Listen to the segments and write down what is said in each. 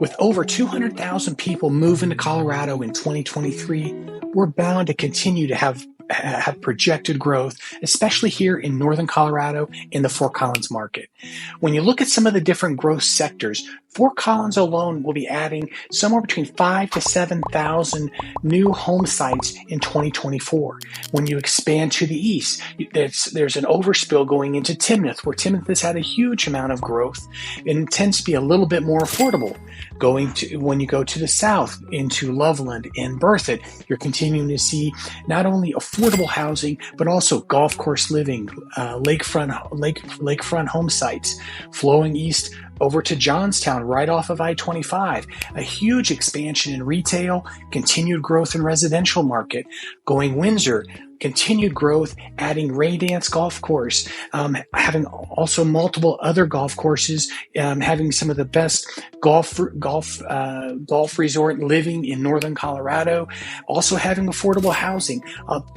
With over 200,000 people moving to Colorado in 2023, we're bound to continue to have projected growth, especially here in northern Colorado in the Fort Collins market. When you look at some of the different growth sectors, Fort Collins alone will be adding somewhere between 5,000 to 7,000 new home sites in 2024. When you expand to the east, there's an overspill going into Timnath, where Timnath has had a huge amount of growth and tends to be a little bit more affordable. When you go to the south into Loveland and Berthoud, you're continuing to see not only affordable housing but also golf course living, lakefront home sites. Flowing east over to Johnstown, right off of I-25, a huge expansion in retail, continued growth in residential market. Going Windsor, continued growth, adding Ray Dance Golf Course, having also multiple other golf courses, having some of the best golf resort living in northern Colorado, also having affordable housing.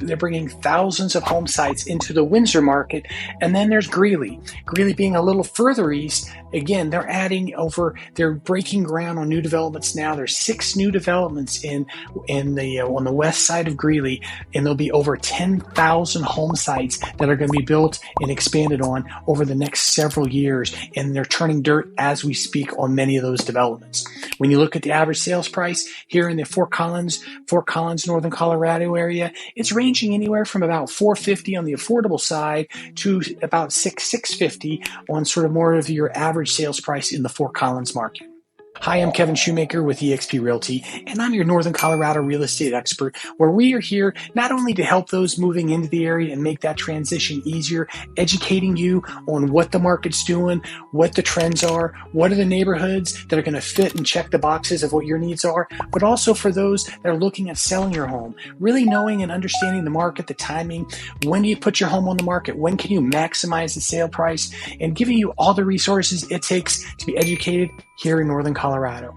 They're bringing thousands of home sites into the Windsor market. And then there's Greeley. Greeley being a little further east, again, they're breaking ground on new developments now. There's 6 new developments on the west side of Greeley, and there'll be over 10,000 home sites that are going to be built and expanded on over the next several years, and they're turning dirt as we speak on many of those developments. When you look at the average sales price here in the Fort Collins, northern Colorado area, it's ranging anywhere from about $450 on the affordable side to about $650 on sort of more of your average sales price in the Fort Collins market. Hi, I'm Kevin Shoemaker with eXp Realty, and I'm your Northern Colorado real estate expert, where we are here not only to help those moving into the area and make that transition easier, educating you on what the market's doing, what the trends are, what are the neighborhoods that are going to fit and check the boxes of what your needs are, but also for those that are looking at selling your home, really knowing and understanding the market, the timing, when do you put your home on the market, when can you maximize the sale price, and giving you all the resources it takes to be educated here in Northern Colorado.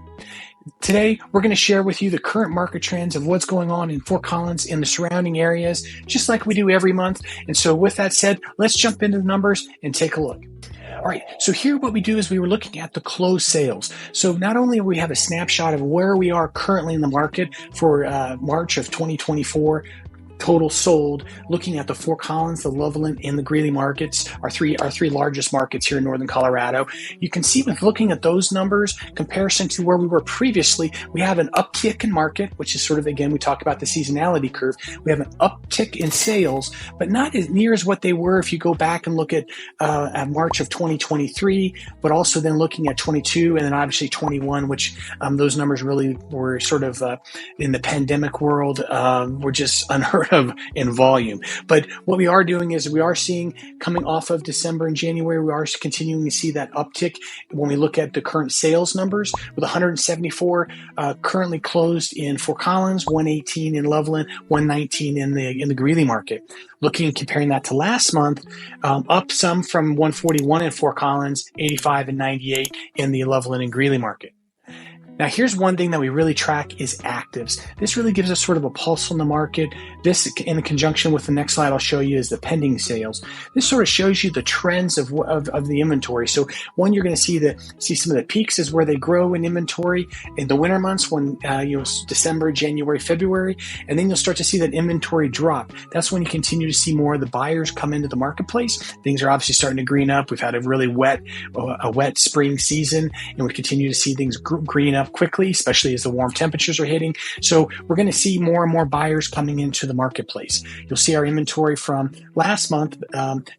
Today, we're going to share with you the current market trends of what's going on in Fort Collins and the surrounding areas, just like we do every month. And so with that said, let's jump into the numbers and take a look. All right, so here what we do is we were looking at the closed sales. So not only do we have a snapshot of where we are currently in the market for March of 2024, total sold, looking at the Fort Collins, the Loveland, and the Greeley markets, our three largest markets here in northern Colorado. You can see with looking at those numbers, comparison to where we were previously, we have an uptick in market, which is sort of, again, we talk about the seasonality curve. We have an uptick in sales, but not as near as what they were if you go back and look at March of 2023, but also then looking at 22 and then obviously 21, which those numbers really were sort of in the pandemic world, were just unheard of in volume. But what we are doing is we are seeing, coming off of December and January, we are continuing to see that uptick when we look at the current sales numbers, with 174 currently closed in Fort Collins, 118 in Loveland, 119 in the Greeley market. Looking and comparing that to last month, up some from 141 in Fort Collins, 85 and 98 in the Loveland and Greeley market. Now, here's one thing that we really track is actives. This really gives us sort of a pulse on the market. This, in conjunction with the next slide I'll show you, is the pending sales. This sort of shows you the trends of the inventory. So one, you're going to see some of the peaks is where they grow in inventory in the winter months, when December, January, February, and then you'll start to see that inventory drop. That's when you continue to see more of the buyers come into the marketplace. Things are obviously starting to green up. We've had a really wet spring season, and we continue to see things green up quickly, especially as the warm temperatures are hitting. So we're going to see more and more buyers coming into the marketplace. You'll see our inventory from last month,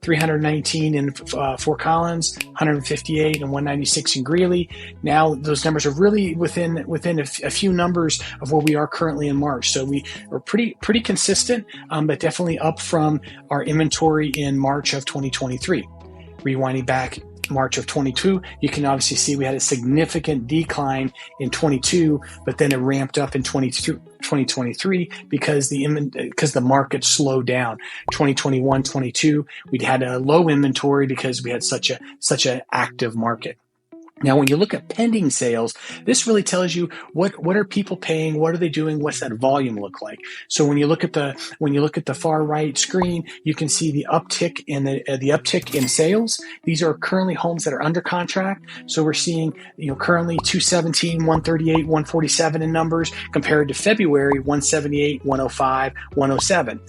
319 in Fort Collins, 158 and 196 in Greeley. Now those numbers are really within a few numbers of where we are currently in March. So we are pretty consistent, but definitely up from our inventory in March of 2023. Rewinding back March of 22, you can obviously see we had a significant decline in 22, but then it ramped up in 2023 because the market slowed down. 2021, 22, we'd had a low inventory because we had such an active market. Now, when you look at pending sales, this really tells you what are people paying, what are they doing, what's that volume look like. So when you look at the far right screen, you can see the uptick in sales. These are currently homes that are under contract. So we're seeing currently 217, 138, 147 in numbers compared to February 178, 105, 107.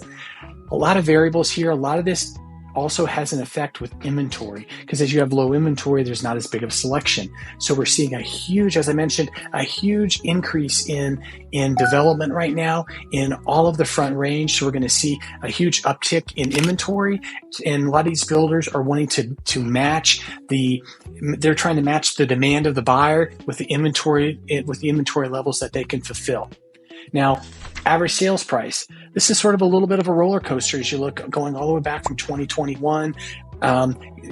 A lot of variables here. A lot of this also has an effect with inventory, because as you have low inventory, there's not as big of a selection. So we're seeing as I mentioned, a huge increase in development right now in all of the front range. So we're going to see a huge uptick in inventory, and a lot of these builders are wanting to match they're trying to match the demand of the buyer with the inventory levels that they can fulfill. Now, average sales price. This is sort of a little bit of a roller coaster as you look going all the way back from 2021,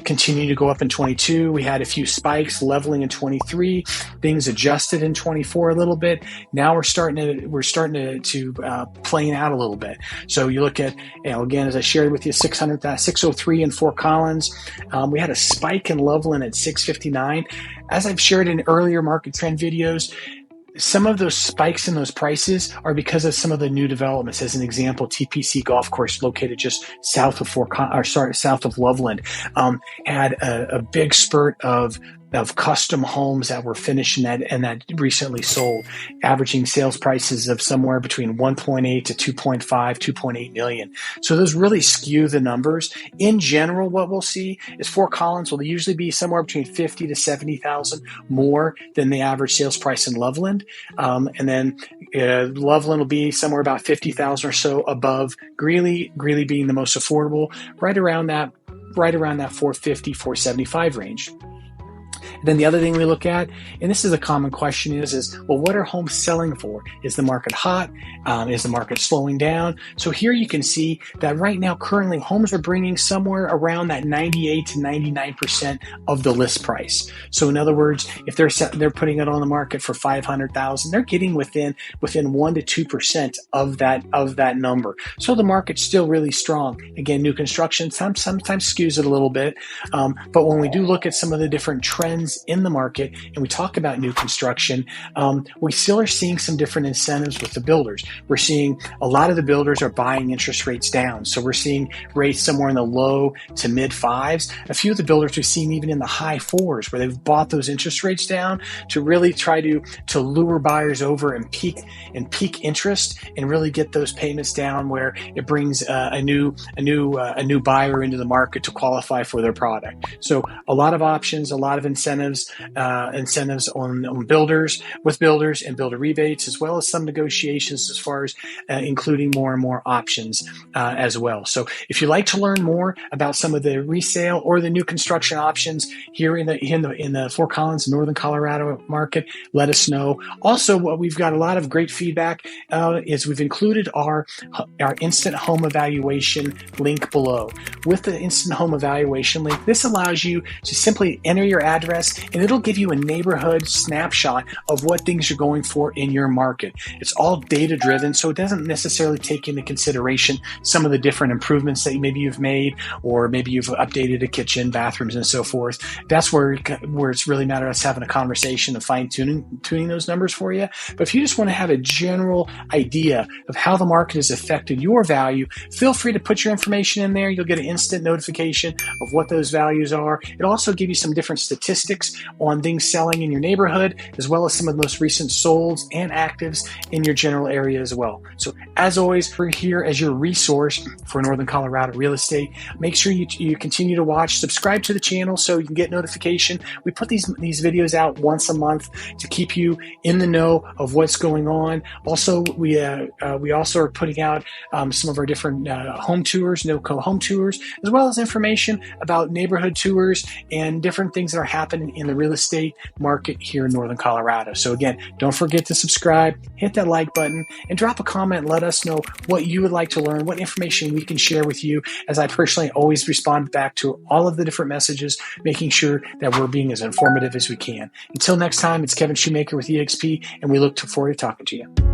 continuing to go up in 22. We had a few spikes leveling in 23. Things adjusted in 24 a little bit. Now we're starting to plane out a little bit. So you look at, again, as I shared with you, 603 in Fort Collins. We had a spike in leveling at 659. As I've shared in earlier market trend videos, some of those spikes in those prices are because of some of the new developments. As an example, TPC Golf Course, located just south of Loveland, had a big spurt of custom homes that were finished and that recently sold, averaging sales prices of somewhere between 1.8 to 2.5, 2.8 million. So those really skew the numbers. In general, what we'll see is Fort Collins will usually be somewhere between 50 to 70,000 more than the average sales price in Loveland. And then Loveland will be somewhere about 50,000 or so above Greeley being the most affordable, right around that 450, 475 range. Then the other thing we look at, and this is a common question, is well, what are homes selling for? Is the market hot? Is the market slowing down? So here you can see that right now, currently, homes are bringing somewhere around that 98 to 99% of the list price. So in other words, if they're putting it on the market for 500,000, they're getting within 1 to 2% of that number. So the market's still really strong. Again, new construction sometimes skews it a little bit, but when we do look at some of the different trends in the market and we talk about new construction, we still are seeing some different incentives with the builders. We're seeing a lot of the builders are buying interest rates down. So we're seeing rates somewhere in the low to mid fives. A few of the builders we've seen even in the high fours, where they've bought those interest rates down to really try to lure buyers over and peak interest and really get those payments down, where it brings a new buyer into the market to qualify for their product. So a lot of options, a lot of incentives on builders and builder rebates, as well as some negotiations as far as including more and more options as well. So if you'd like to learn more about some of the resale or the new construction options here in the Fort Collins, Northern Colorado market, let us know. Also, what we've got a lot of great feedback is we've included our instant home evaluation link below. With the instant home evaluation link, this allows you to simply enter your address, and it'll give you a neighborhood snapshot of what things you're going for in your market. It's all data driven, so it doesn't necessarily take into consideration some of the different improvements that maybe you've made, or maybe you've updated a kitchen, bathrooms, and so forth. That's where it's really matter us having a conversation of tuning those numbers for you. But if you just want to have a general idea of how the market has affected your value, feel free to put your information in there. You'll get an instant notification of what those values are. It'll also give you some different statistics on things selling in your neighborhood, as well as some of the most recent solds and actives in your general area as well. So as always, we're here as your resource for Northern Colorado real estate. Make sure you continue to watch, subscribe to the channel so you can get notification. We put these videos out once a month to keep you in the know of what's going on. Also, we also are putting out some of our different home tours, no-co home tours, as well as information about neighborhood tours and different things that are happening in the real estate market here in Northern Colorado. So again, don't forget to subscribe, hit that like button, and drop a comment. Let us know what you would like to learn, what information we can share with you, as I personally always respond back to all of the different messages, making sure that we're being as informative as we can. Until next time, it's Kevin Shoemaker with eXp, and we look forward to talking to you.